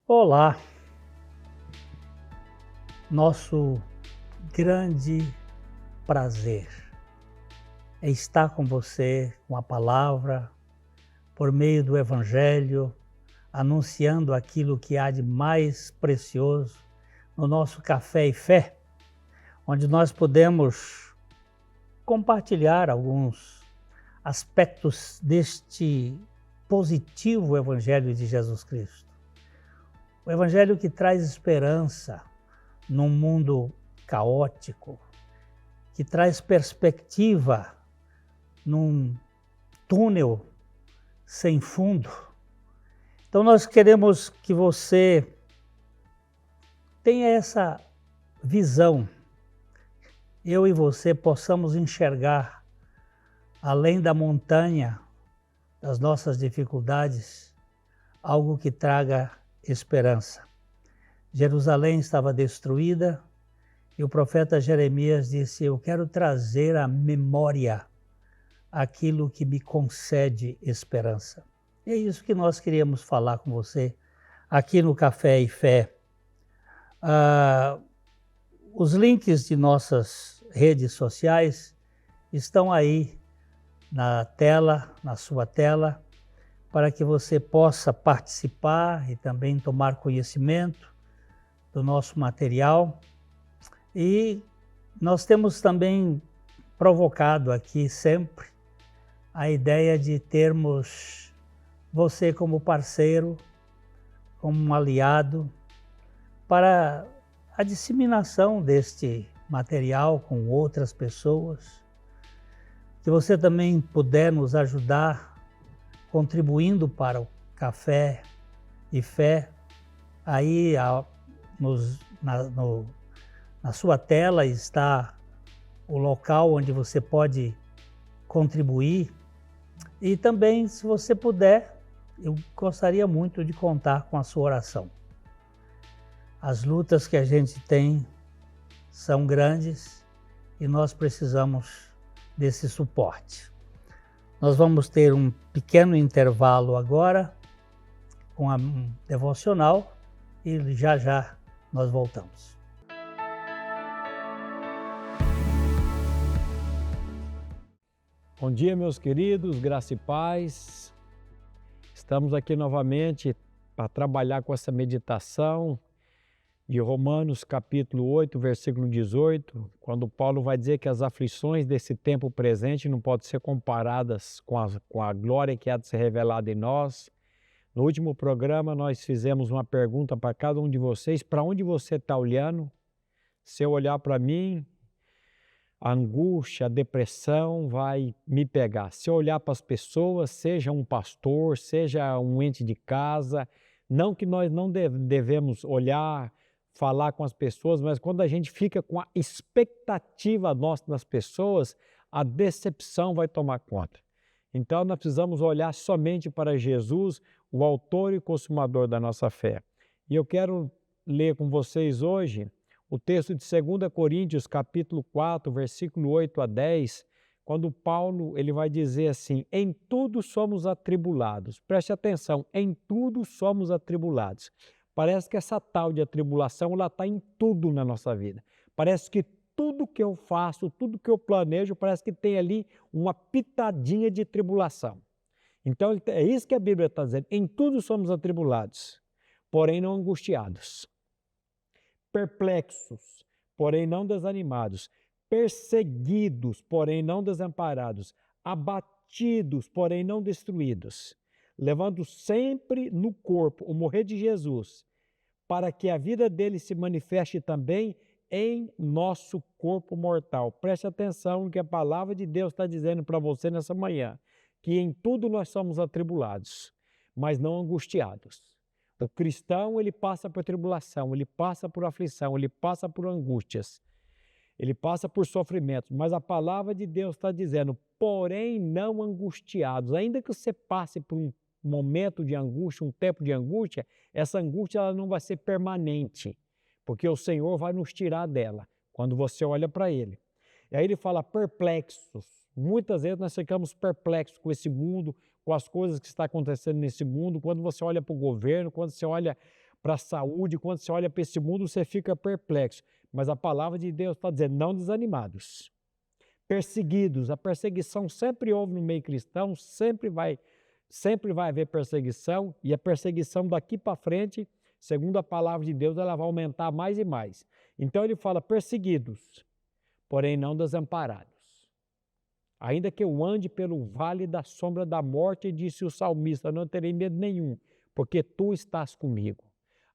Olá, nosso grande prazer é estar com você com a palavra, por meio do Evangelho, anunciando aquilo que há de mais precioso no nosso Café e Fé, onde nós podemos compartilhar alguns aspectos deste positivo Evangelho de Jesus Cristo. O Evangelho que traz esperança num mundo caótico, que traz perspectiva num túnel sem fundo. Então nós queremos que você tenha essa visão, eu e você possamos enxergar além da montanha das nossas dificuldades, algo que traga esperança. Jerusalém estava destruída e o profeta Jeremias disse: eu quero trazer à memória aquilo que me concede esperança. E é isso que nós queríamos falar com você aqui no Café e Fé. Os links de nossas redes sociais estão aí na tela, na sua tela, para que você possa participar e também tomar conhecimento do nosso material. E nós temos também provocado aqui sempre a ideia de termos você como parceiro, como um aliado, para a disseminação deste material com outras pessoas. Se você também puder nos ajudar contribuindo para o Café e Fé, aí na sua tela está o local onde você pode contribuir. E também, se você puder, eu gostaria muito de contar com a sua oração. As lutas que a gente tem são grandes e nós precisamos desse suporte. Nós vamos ter um pequeno intervalo agora com um devocional e já nós voltamos. Bom dia, meus queridos, graça e paz. Estamos aqui novamente para trabalhar com essa meditação de Romanos capítulo 8, versículo 18, quando Paulo vai dizer que as aflições desse tempo presente não podem ser comparadas com a glória que há de ser revelada em nós. No último programa nós fizemos uma pergunta para cada um de vocês: para onde você está olhando? Se eu olhar para mim, a angústia, a depressão vai me pegar. Se eu olhar para as pessoas, seja um pastor, seja um ente de casa, não que nós não devemos olhar, falar com as pessoas, mas quando a gente fica com a expectativa nossa das pessoas, a decepção vai tomar conta. Então nós precisamos olhar somente para Jesus, o autor e consumador da nossa fé. E eu quero ler com vocês hoje o texto de 2 Coríntios, capítulo 4, versículo 8 a 10, quando Paulo ele vai dizer assim: em tudo somos atribulados. Preste atenção, em tudo somos atribulados. Parece que essa tal de atribulação ela está em tudo na nossa vida. Parece que tudo que eu faço, tudo que eu planejo, parece que tem ali uma pitadinha de tribulação. Então é isso que a Bíblia está dizendo: em tudo somos atribulados, porém não angustiados. Perplexos, porém não desanimados, perseguidos, porém não desamparados, abatidos, porém não destruídos, levando sempre no corpo o morrer de Jesus, para que a vida dele se manifeste também em nosso corpo mortal. Preste atenção no que a palavra de Deus está dizendo para você nessa manhã, que em tudo nós somos atribulados, mas não angustiados. O cristão, ele passa por tribulação, ele passa por aflição, ele passa por angústias, ele passa por sofrimentos, mas a palavra de Deus está dizendo, porém não angustiados. Ainda que você passe por um momento de angústia, um tempo de angústia, essa angústia ela não vai ser permanente, porque o Senhor vai nos tirar dela, quando você olha para Ele. E aí ele fala perplexos. Muitas vezes nós ficamos perplexos com esse mundo, com as coisas que estão acontecendo nesse mundo, quando você olha para o governo, quando você olha para a saúde, quando você olha para esse mundo, você fica perplexo. Mas a palavra de Deus está dizendo, não desanimados. Perseguidos, a perseguição sempre houve no meio cristão, sempre vai haver perseguição, e a perseguição daqui para frente, segundo a palavra de Deus, ela vai aumentar mais e mais. Então ele fala, perseguidos, porém não desamparados. Ainda que eu ande pelo vale da sombra da morte, disse o salmista, não terei medo nenhum, porque tu estás comigo.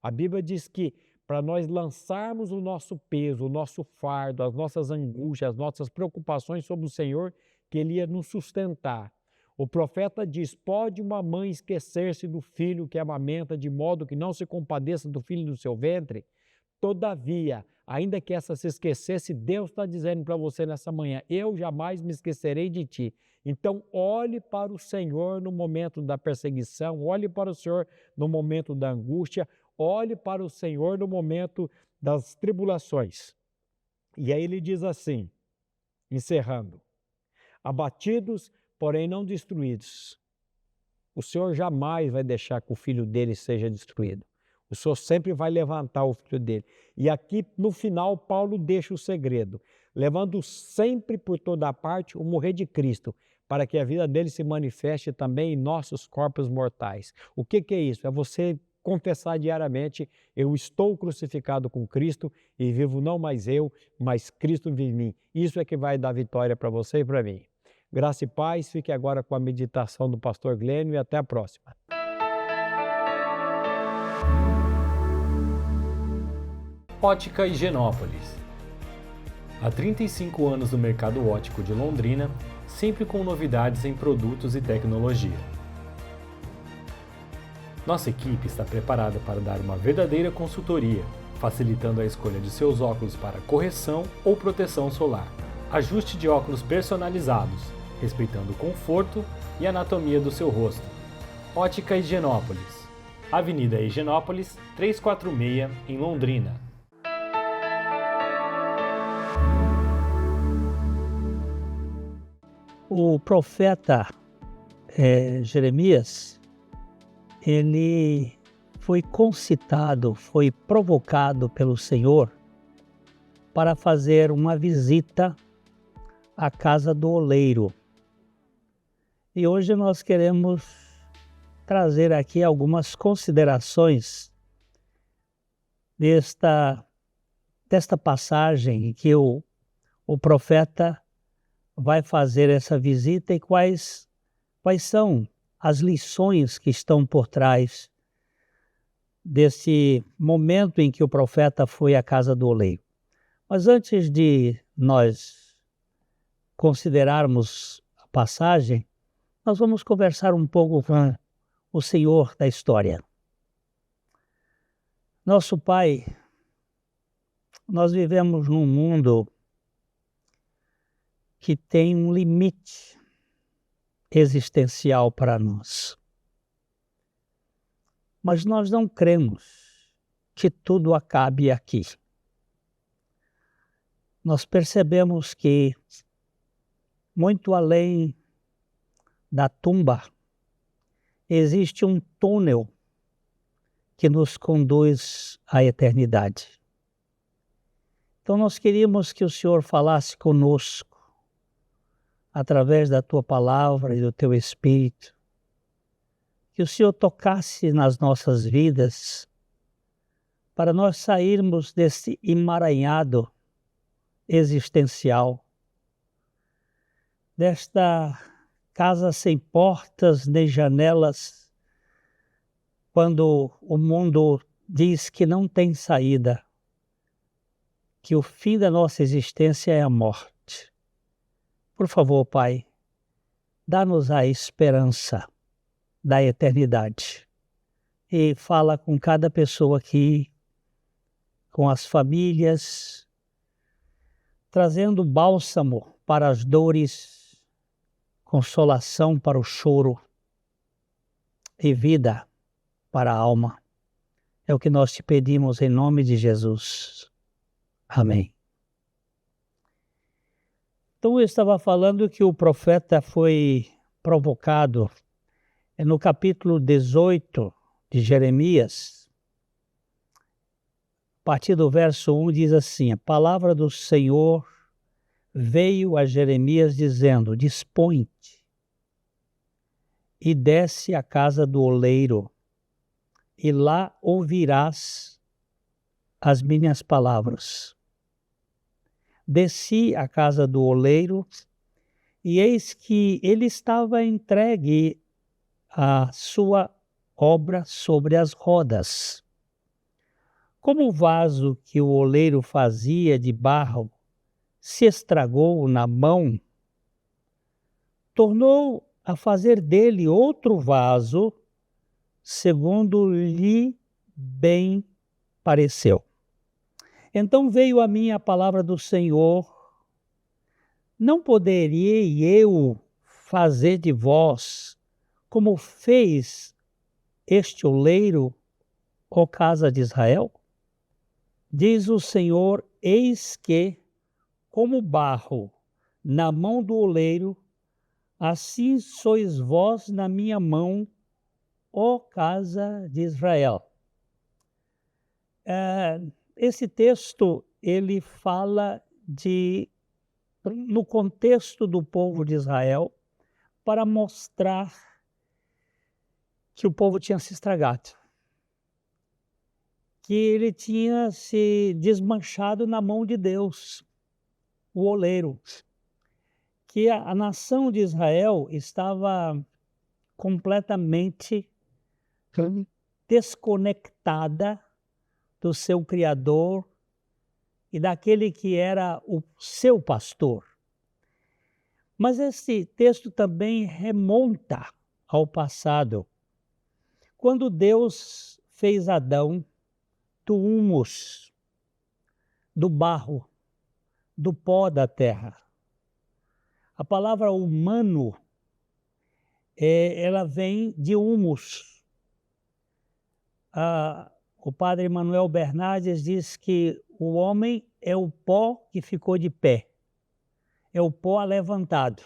A Bíblia diz que para nós lançarmos o nosso peso, o nosso fardo, as nossas angústias, as nossas preocupações sobre o Senhor, que Ele ia nos sustentar. O profeta diz, pode uma mãe esquecer-se do filho que amamenta, de modo que não se compadeça do filho do seu ventre? Todavia, ainda que essa se esquecesse, Deus está dizendo para você nessa manhã, eu jamais me esquecerei de ti. Então, olhe para o Senhor no momento da perseguição, olhe para o Senhor no momento da angústia, olhe para o Senhor no momento das tribulações. E aí ele diz assim, encerrando, abatidos, porém não destruídos. O Senhor jamais vai deixar que o filho dele seja destruído. O Senhor sempre vai levantar o filho dele. E aqui, no final, Paulo deixa o segredo, levando sempre por toda parte o morrer de Cristo, para que a vida dele se manifeste também em nossos corpos mortais. O que é isso? É você confessar diariamente, eu estou crucificado com Cristo e vivo não mais eu, mas Cristo vive em mim. Isso é que vai dar vitória para você e para mim. Graça e paz, fique agora com a meditação do pastor Glênio e até a próxima. Ótica Higienópolis. Há 35 anos no mercado óptico de Londrina, sempre com novidades em produtos e tecnologia. Nossa equipe está preparada para dar uma verdadeira consultoria, facilitando a escolha de seus óculos para correção ou proteção solar. Ajuste de óculos personalizados, respeitando o conforto e anatomia do seu rosto. Ótica Higienópolis. Avenida Higienópolis, 346, em Londrina. O profeta Jeremias, ele foi concitado, foi provocado pelo Senhor para fazer uma visita à casa do oleiro. E hoje nós queremos trazer aqui algumas considerações desta passagem em que o profeta vai fazer essa visita e quais são as lições que estão por trás desse momento em que o profeta foi à casa do oleiro. Mas antes de nós considerarmos a passagem, nós vamos conversar um pouco com o Senhor da história. Nosso Pai, nós vivemos num mundo que tem um limite existencial para nós. Mas nós não cremos que tudo acabe aqui. Nós percebemos que muito além da tumba existe um túnel que nos conduz à eternidade. Então nós queríamos que o Senhor falasse conosco através da Tua palavra e do Teu Espírito, que o Senhor tocasse nas nossas vidas para nós sairmos desse emaranhado existencial, desta casa sem portas nem janelas, quando o mundo diz que não tem saída, que o fim da nossa existência é a morte. Por favor, Pai, dá-nos a esperança da eternidade e fala com cada pessoa aqui, com as famílias, trazendo bálsamo para as dores, consolação para o choro e vida para a alma. É o que nós te pedimos em nome de Jesus. Amém. Então eu estava falando que o profeta foi provocado no capítulo 18 de Jeremias. partir do verso 1, diz assim: a palavra do Senhor veio a Jeremias dizendo: dispõe-te e desce à casa do oleiro, e lá ouvirás as minhas palavras. Desci à casa do oleiro, e eis que ele estava entregue à sua obra sobre as rodas. Como o vaso que o oleiro fazia de barro se estragou na mão, tornou a fazer dele outro vaso, segundo lhe bem pareceu. Então veio a mim a palavra do Senhor: não poderei eu fazer de vós como fez este oleiro, ó casa de Israel? Diz o Senhor: eis que, como barro na mão do oleiro, assim sois vós na minha mão, ó casa de Israel. Esse texto, ele fala no contexto do povo de Israel, para mostrar que o povo tinha se estragado, que ele tinha se desmanchado na mão de Deus, o oleiro, que a nação de Israel estava completamente desconectada do seu Criador e daquele que era o seu pastor. Mas esse texto também remonta ao passado, quando Deus fez Adão do humus, do barro, do pó da terra. A palavra humano, ela vem de humus. O padre Manuel Bernardes diz que o homem é o pó que ficou de pé, é o pó levantado.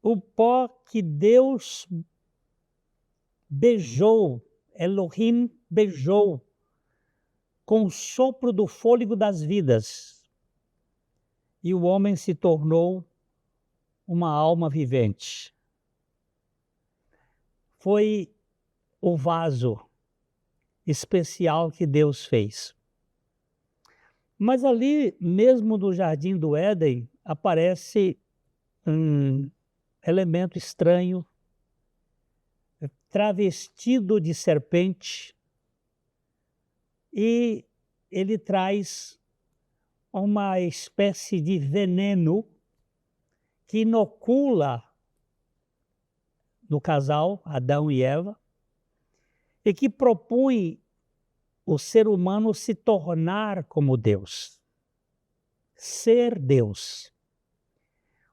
O pó que Deus beijou, Elohim beijou com o sopro do fôlego das vidas. E o homem se tornou uma alma vivente. Foi o vaso especial que Deus fez. Mas ali, mesmo no Jardim do Éden, aparece um elemento estranho, travestido de serpente, e ele traz uma espécie de veneno que inocula no casal, Adão e Eva, e que propõe o ser humano se tornar como Deus, ser Deus.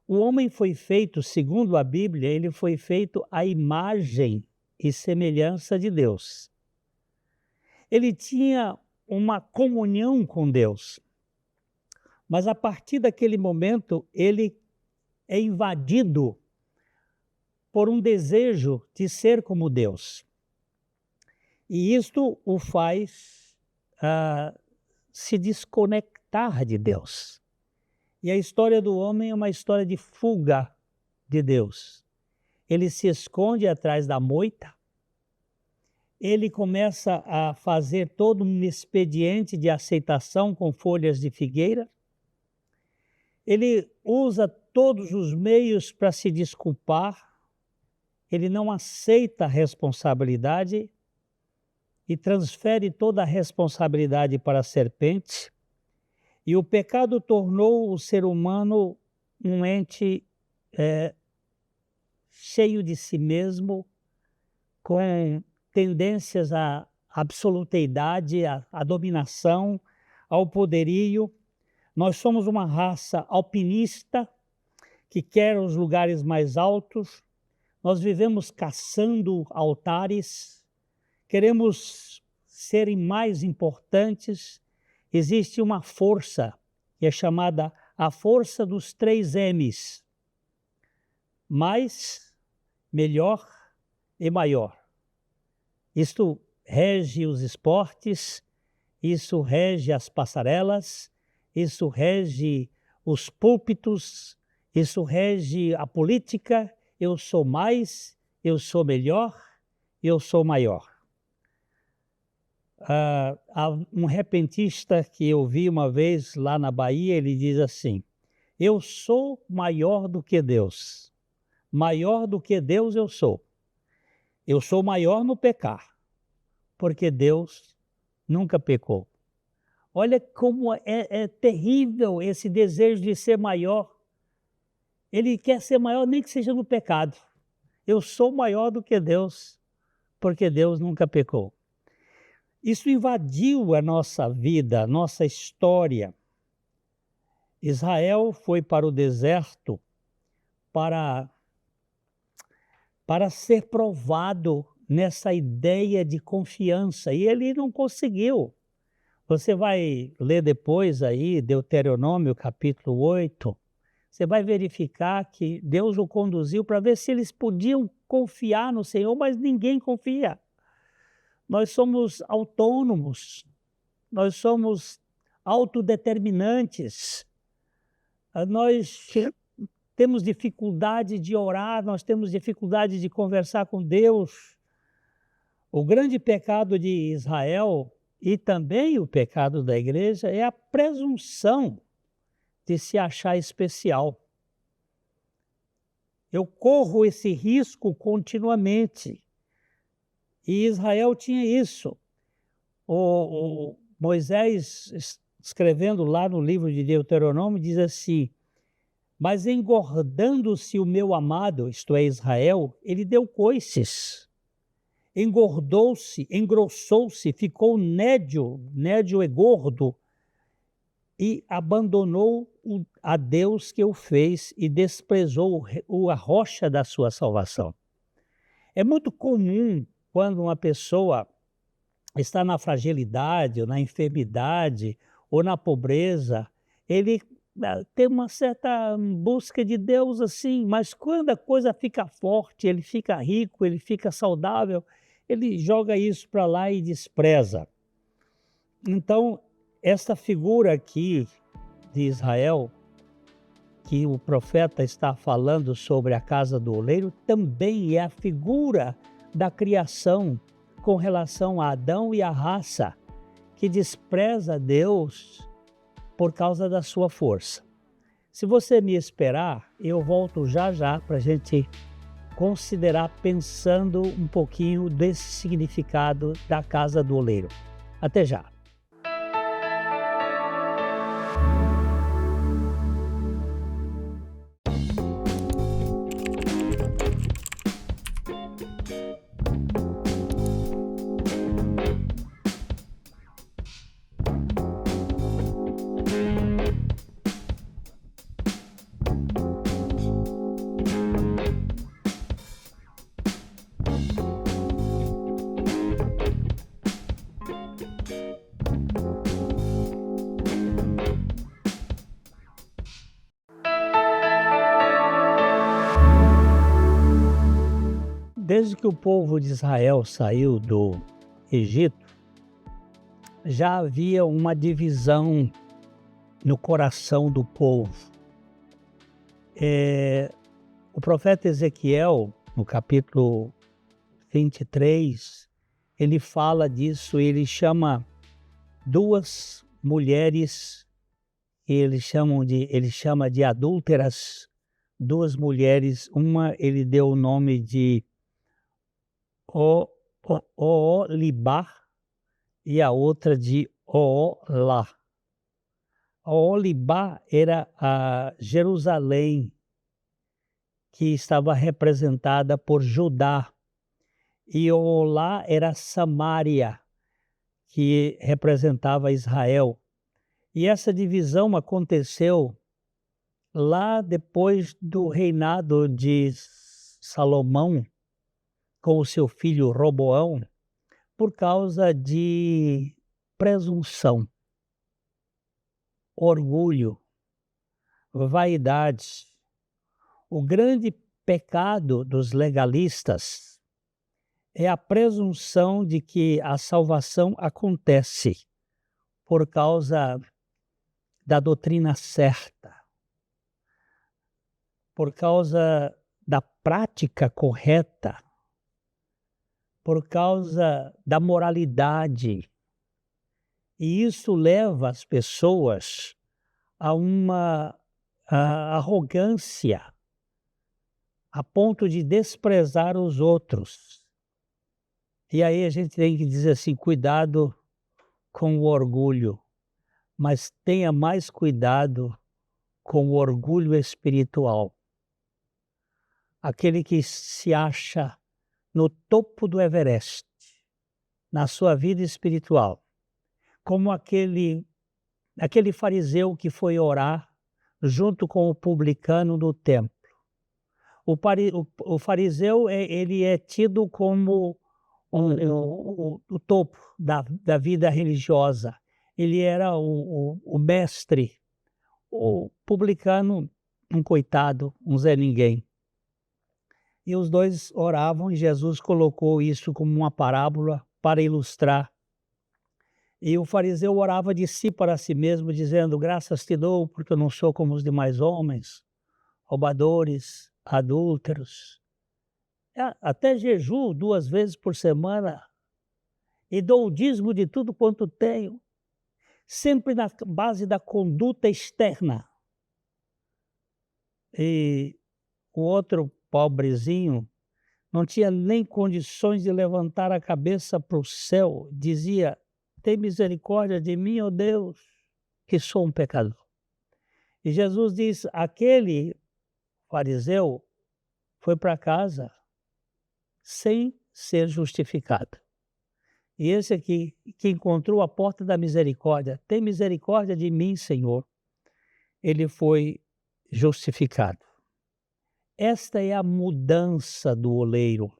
O homem foi feito, segundo a Bíblia, ele foi feito à imagem e semelhança de Deus. Ele tinha uma comunhão com Deus, mas a partir daquele momento ele é invadido por um desejo de ser como Deus. E isto o faz se desconectar de Deus. E a história do homem é uma história de fuga de Deus. Ele se esconde atrás da moita, ele começa a fazer todo um expediente de aceitação com folhas de figueira, ele usa todos os meios para se desculpar, ele não aceita a responsabilidade e transfere toda a responsabilidade para a serpente, e o pecado tornou o ser humano um ente cheio de si mesmo, com tendências à absoluteidade, à dominação, ao poderio. Nós somos uma raça alpinista que quer os lugares mais altos, nós vivemos caçando altares, queremos serem mais importantes. Existe uma força que é chamada a força dos 3 M's: mais, melhor e maior. Isto rege os esportes, isso rege as passarelas, isso rege os púlpitos, isso rege a política. Eu sou mais, eu sou melhor, eu sou maior. Há um repentista que eu vi uma vez lá na Bahia, ele diz assim: eu sou maior do que Deus. Maior do que Deus eu sou. Eu sou maior no pecar, porque Deus nunca pecou. Olha como é terrível esse desejo de ser maior. Ele quer ser maior nem que seja no pecado. Eu sou maior do que Deus, porque Deus nunca pecou. Isso invadiu a nossa vida, a nossa história. Israel foi para o deserto para ser provado nessa ideia de confiança, e ele não conseguiu. Você vai ler depois aí, Deuteronômio capítulo 8, você vai verificar que Deus o conduziu para ver se eles podiam confiar no Senhor, mas ninguém confia. Nós somos autônomos, nós somos autodeterminantes, nós temos dificuldade de orar, nós temos dificuldade de conversar com Deus. O grande pecado de Israel e também o pecado da igreja é a presunção de se achar especial. Eu corro esse risco continuamente. E Israel tinha isso. O Moisés, escrevendo lá no livro de Deuteronômio, diz assim: mas engordando-se o meu amado, isto é, Israel, ele deu coices. Engordou-se, engrossou-se, ficou nédio e gordo, e abandonou a Deus que o fez e desprezou a rocha da sua salvação. É muito comum, quando uma pessoa está na fragilidade, ou na enfermidade, ou na pobreza, ele tem uma certa busca de Deus assim, mas quando a coisa fica forte, ele fica rico, ele fica saudável, ele joga isso para lá e despreza. Então, essa figura aqui de Israel, que o profeta está falando sobre a casa do oleiro, também é a figura da criação com relação a Adão e a raça, que despreza Deus por causa da sua força. Se você me esperar, eu volto já para a gente considerar, pensando um pouquinho desse significado da casa do oleiro. Até já. Desde que o povo de Israel saiu do Egito, já havia uma divisão no coração do povo. O profeta Ezequiel, no capítulo 23, ele fala disso, ele chama duas mulheres, ele chama de adúlteras, duas mulheres, uma ele deu o nome de Oholibá e a outra de Oholá. Oholibá era a Jerusalém, que estava representada por Judá, e Oholá era Samaria, que representava Israel. E essa divisão aconteceu lá depois do reinado de Salomão, com o seu filho Roboão, por causa de presunção, orgulho, vaidade. O grande pecado dos legalistas é a presunção de que a salvação acontece por causa da doutrina certa, por causa da prática correta, por causa da moralidade. E isso leva as pessoas a uma arrogância, a ponto de desprezar os outros. E aí a gente tem que dizer assim, cuidado com o orgulho, mas tenha mais cuidado com o orgulho espiritual. Aquele que se acha no topo do Everest, na sua vida espiritual, como aquele fariseu que foi orar junto com o publicano no templo. O fariseu ele é tido como o topo da vida religiosa. Ele era o mestre, o publicano, um coitado, um Zé Ninguém. E os dois oravam e Jesus colocou isso como uma parábola para ilustrar. E o fariseu orava de si para si mesmo, dizendo: graças te dou, porque eu não sou como os demais homens, roubadores, adúlteros. Até jejuo 2 vezes por semana e dou o dízimo de tudo quanto tenho, sempre na base da conduta externa. E o outro pobrezinho não tinha nem condições de levantar a cabeça para o céu, dizia: tem misericórdia de mim, ó Deus, que sou um pecador. E Jesus diz: aquele fariseu foi para casa sem ser justificado. E esse aqui, que encontrou a porta da misericórdia, tem misericórdia de mim, Senhor, ele foi justificado. Esta é a mudança do oleiro.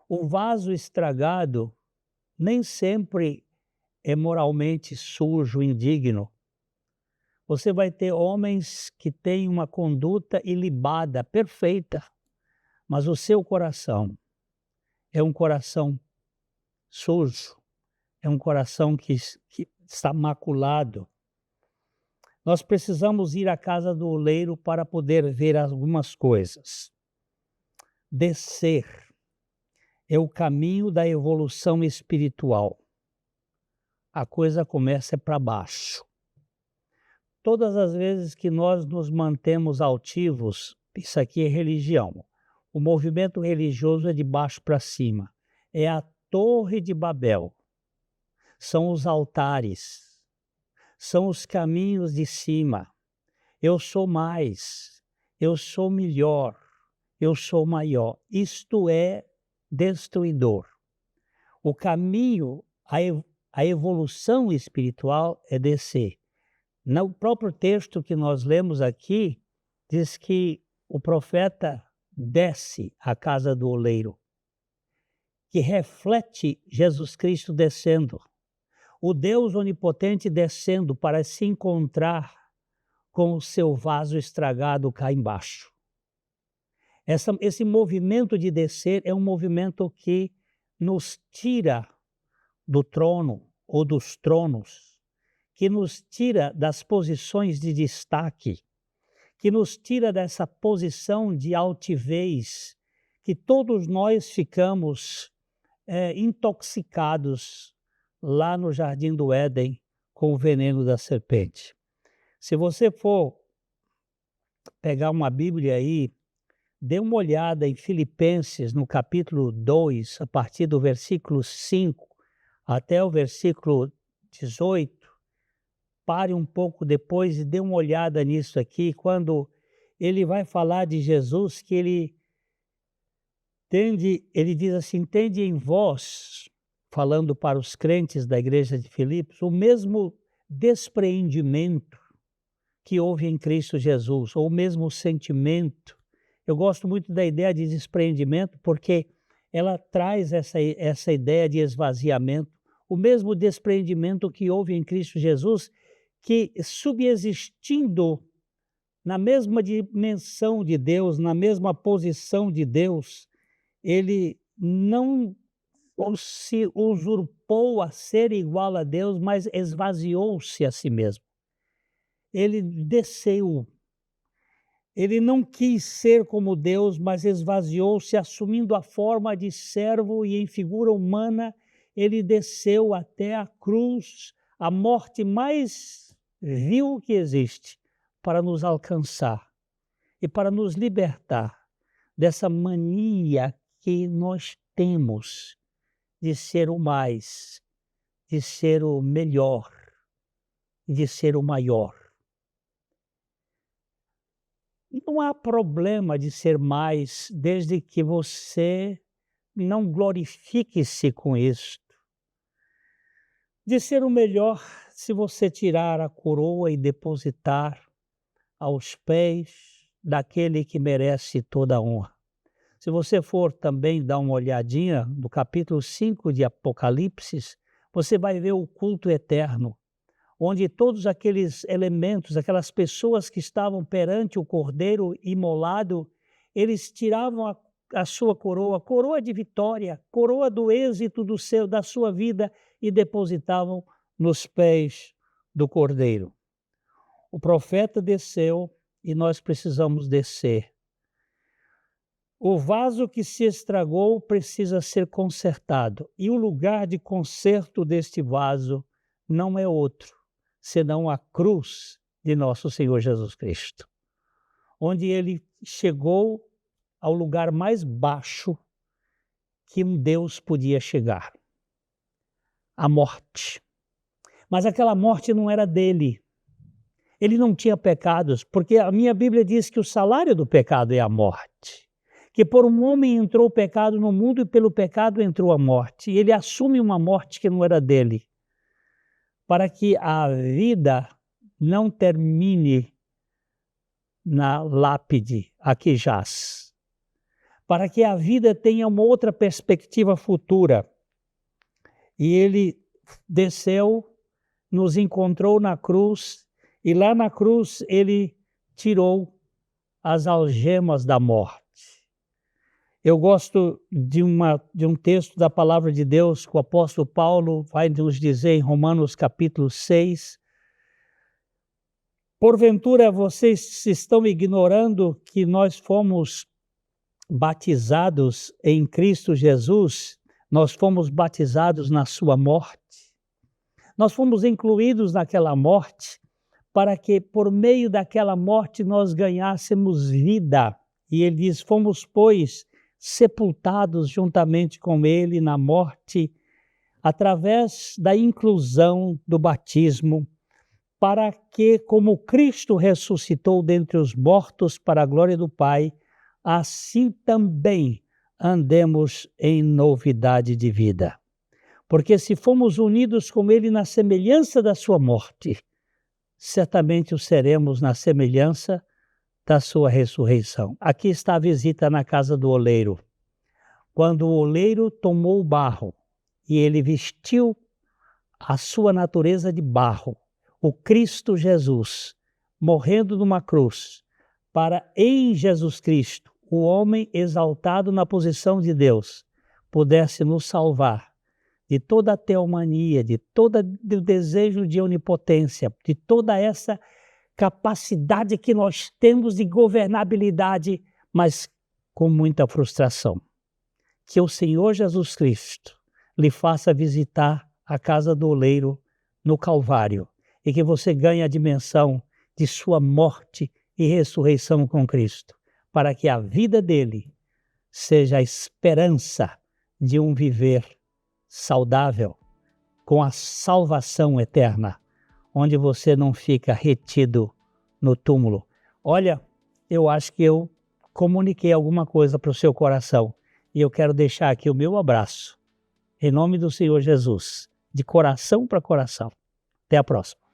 O vaso estragado nem sempre é moralmente sujo, indigno. Você vai ter homens que têm uma conduta ilibada, perfeita, mas o seu coração é um coração sujo, é um coração que está maculado. Nós precisamos ir à casa do oleiro para poder ver algumas coisas. Descer é o caminho da evolução espiritual. A coisa começa para baixo. Todas as vezes que nós nos mantemos altivos, isso aqui é religião. O movimento religioso é de baixo para cima. É a Torre de Babel. São os altares. São os caminhos de cima. Eu sou mais. Eu sou melhor. Eu sou maior. Isto é destruidor. O caminho, a evolução espiritual é descer. No próprio texto que nós lemos aqui, diz que o profeta desce à casa do oleiro, que reflete Jesus Cristo descendo. O Deus onipotente descendo para se encontrar com o seu vaso estragado cá embaixo. Esse movimento de descer é um movimento que nos tira do trono ou dos tronos, que nos tira das posições de destaque, que nos tira dessa posição de altivez, que todos nós ficamos intoxicados lá no Jardim do Éden com o veneno da serpente. Se você for pegar uma Bíblia aí, dê uma olhada em Filipenses, no capítulo 2, a partir do versículo 5 até o versículo 18. Pare um pouco depois e dê uma olhada nisso aqui, quando ele vai falar de Jesus, que ele diz assim: tende em vós, falando para os crentes da igreja de Filipos, o mesmo despreendimento que houve em Cristo Jesus, ou o mesmo sentimento. Eu gosto muito da ideia de despreendimento, porque ela traz essa ideia de esvaziamento, o mesmo despreendimento que houve em Cristo Jesus, que subexistindo na mesma dimensão de Deus, na mesma posição de Deus, ele não ou se usurpou a ser igual a Deus, mas esvaziou-se a si mesmo. Ele desceu. Ele não quis ser como Deus, mas esvaziou-se, assumindo a forma de servo, e em figura humana ele desceu até a cruz, a morte mais vil que existe, para nos alcançar e para nos libertar dessa mania que nós temos de ser o mais, de ser o melhor, de ser o maior. Não há problema de ser mais, desde que você não glorifique-se com isto. De ser o melhor, se você tirar a coroa e depositar aos pés daquele que merece toda a honra. Se você for também dar uma olhadinha no capítulo 5 de Apocalipse, você vai ver o culto eterno, onde todos aqueles elementos, aquelas pessoas que estavam perante o Cordeiro imolado, eles tiravam a sua coroa de vitória, coroa do êxito da sua vida, e depositavam nos pés do Cordeiro. O profeta desceu e nós precisamos descer. O vaso que se estragou precisa ser consertado, e o lugar de conserto deste vaso não é outro senão a cruz de nosso Senhor Jesus Cristo, onde ele chegou ao lugar mais baixo que um Deus podia chegar, a morte. Mas aquela morte não era dele. Ele não tinha pecados, porque a minha Bíblia diz que o salário do pecado é a morte. Que por um homem entrou o pecado no mundo e pelo pecado entrou a morte. E ele assume uma morte que não era dele, para que a vida não termine na lápide a que jaz. Para que a vida tenha uma outra perspectiva futura. E ele desceu, nos encontrou na cruz, e lá na cruz ele tirou as algemas da morte. Eu gosto de um texto da palavra de Deus que o apóstolo Paulo vai nos dizer em Romanos capítulo 6. Porventura vocês estão ignorando que nós fomos batizados em Cristo Jesus, nós fomos batizados na sua morte. Nós fomos incluídos naquela morte para que por meio daquela morte nós ganhássemos vida. E ele diz, fomos, pois, sepultados juntamente com ele na morte, através da inclusão do batismo, para que, como Cristo ressuscitou dentre os mortos para a glória do Pai, assim também andemos em novidade de vida. Porque se fomos unidos com ele na semelhança da sua morte, certamente o seremos na semelhança da sua ressurreição. Aqui está a visita na casa do oleiro. Quando o oleiro tomou o barro e ele vestiu a sua natureza de barro, o Cristo Jesus, morrendo numa cruz, para em Jesus Cristo, o homem exaltado na posição de Deus, pudesse nos salvar de toda a teomania, de todo o desejo de onipotência, de toda essa capacidade que nós temos de governabilidade, mas com muita frustração. Que o Senhor Jesus Cristo lhe faça visitar a casa do oleiro no Calvário e que você ganhe a dimensão de sua morte e ressurreição com Cristo, para que a vida dele seja a esperança de um viver saudável, com a salvação eterna, onde você não fica retido no túmulo. Olha, eu acho que eu comuniquei alguma coisa para o seu coração e eu quero deixar aqui o meu abraço, em nome do Senhor Jesus, de coração para coração. Até a próxima.